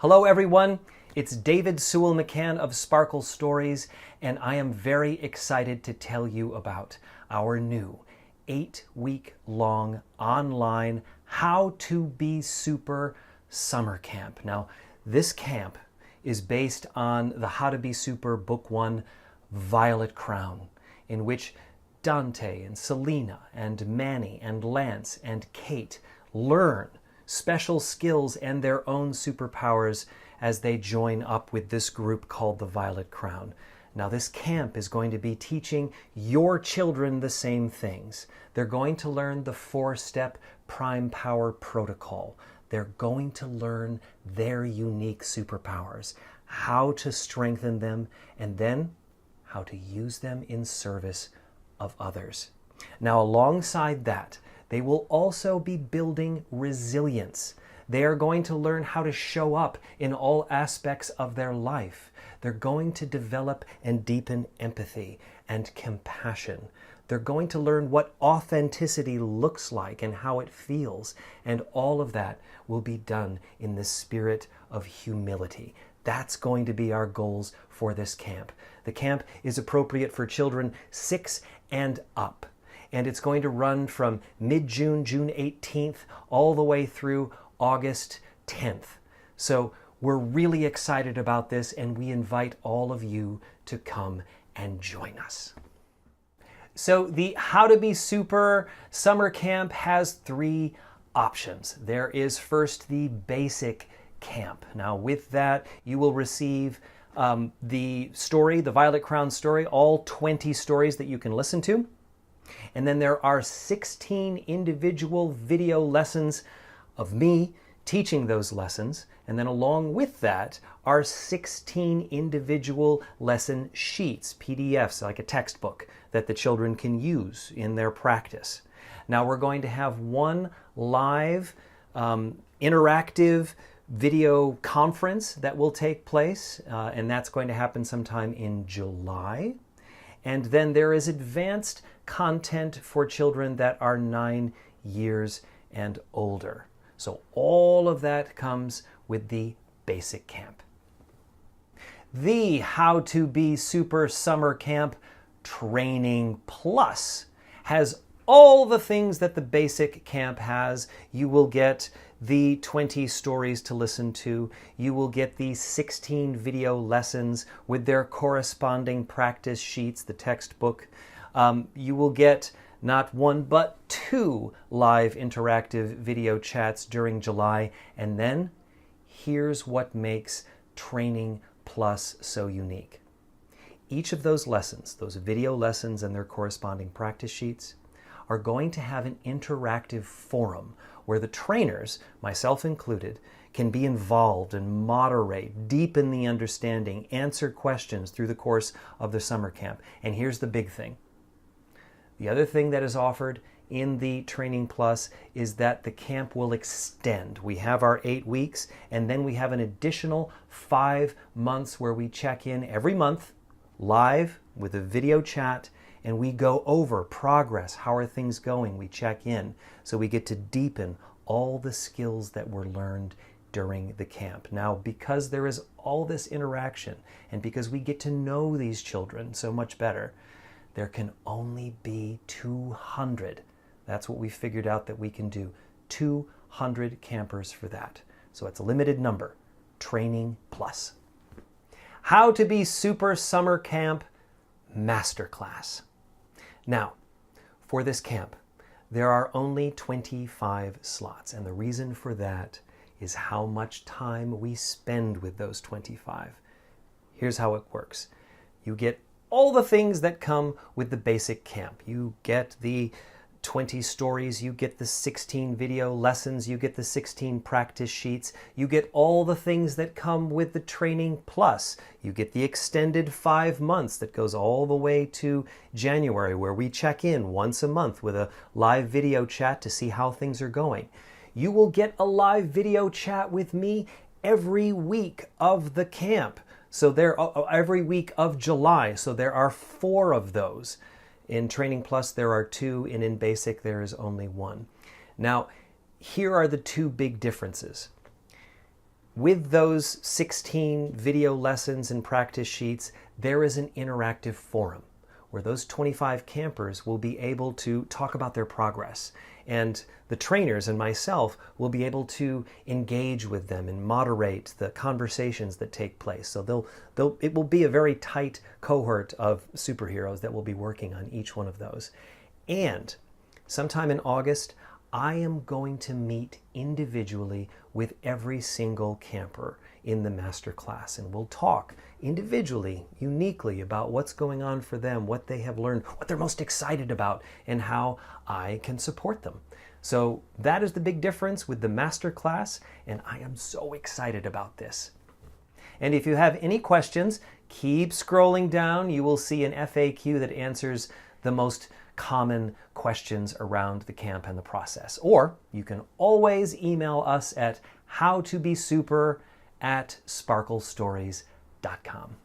Hello everyone, it's David Sewell McCann of Sparkle Stories, and I am very excited to tell you about our new 8-week-long online How to Be Super summer camp. Now, this camp is based on the How to Be Super Book 1 Violet Crown, in which Dante and Selena and Manny and Lance and Kate learn special skills and their own superpowers as they join up with this group called the Violet Crown. Now, this camp is going to be teaching your children the same things. They're going to learn the 4-step prime power protocol. They're going to learn their unique superpowers, how to strengthen them, and then how to use them in service of others. Now, alongside that, they will also be building resilience. They are going to learn how to show up in all aspects of their life. They're going to develop and deepen empathy and compassion. They're going to learn what authenticity looks like and how it feels. And all of that will be done in the spirit of humility. That's going to be our goals for this camp. The camp is appropriate for children 6 and up. And it's going to run from mid-June, June 18th, all the way through August 10th. So we're really excited about this, and we invite all of you to come and join us. So the How to Be Super Summer Camp has 3 options. There is first the basic camp. Now with that, you will receive the story, the Violet Crown story, all 20 stories that you can listen to. And then there are 16 individual video lessons of me teaching those lessons. And then along with that are 16 individual lesson sheets, PDFs, like a textbook that the children can use in their practice. Now we're going to have one live interactive video conference that will take place, and that's going to happen sometime in July. And then there is advanced content for children that are 9 years and older. So all of that comes with the basic camp. The How to Be Super Summer Camp Training Plus has all the things that the basic camp has. You will get the 20 stories to listen to. You will get the 16 video lessons with their corresponding practice sheets, the textbook. You will get not 1 but 2 live interactive video chats during July. And then here's what makes Training Plus so unique. Each of those lessons, those video lessons and their corresponding practice sheets, are going to have an interactive forum where the trainers, myself included, can be involved and moderate, deepen the understanding, answer questions through the course of the summer camp. And here's the big thing. The other thing that is offered in the Training Plus is that the camp will extend. We have our 8 weeks, and then we have an additional 5 months where we check in every month, live with a video chat, and we go over progress. How are things going? We check in. So we get to deepen all the skills that were learned during the camp. Now, because there is all this interaction, and because we get to know these children so much better, there can only be 200. That's what we figured out that we can do. 200 campers for that. So it's a limited number. Training Plus. How to Be Super Summer Camp Masterclass. Now, for this camp, there are only 25 slots, and the reason for that is how much time we spend with those 25. Here's how it works. You get all the things that come with the basic camp. You get the 20 stories, you get the 16 video lessons, you get the 16 practice sheets, you get all the things that come with the Training Plus. You get the extended 5 months that goes all the way to January, where we check in once a month with a live video chat to see how things are going. You will get a live video chat with me every week of the camp. So every week of July. So there are 4 of those. In Training Plus, there are 2, and in Basic, there is only 1. Now, here are the 2 big differences. With those 16 video lessons and practice sheets, there is an interactive forum where those 25 campers will be able to talk about their progress. And the trainers and myself will be able to engage with them and moderate the conversations that take place. So it will be a very tight cohort of superheroes that will be working on each one of those. And sometime in August, I am going to meet individually with every single camper in the master class, and we'll talk individually, uniquely about what's going on for them, what they have learned, what they're most excited about, and how I can support them. So that is the big difference with the master class, and I am so excited about this. And if you have any questions, keep scrolling down. You will see an FAQ that answers the most common questions around the camp and the process. Or you can always email us at howtobesuper@sparklestories.com.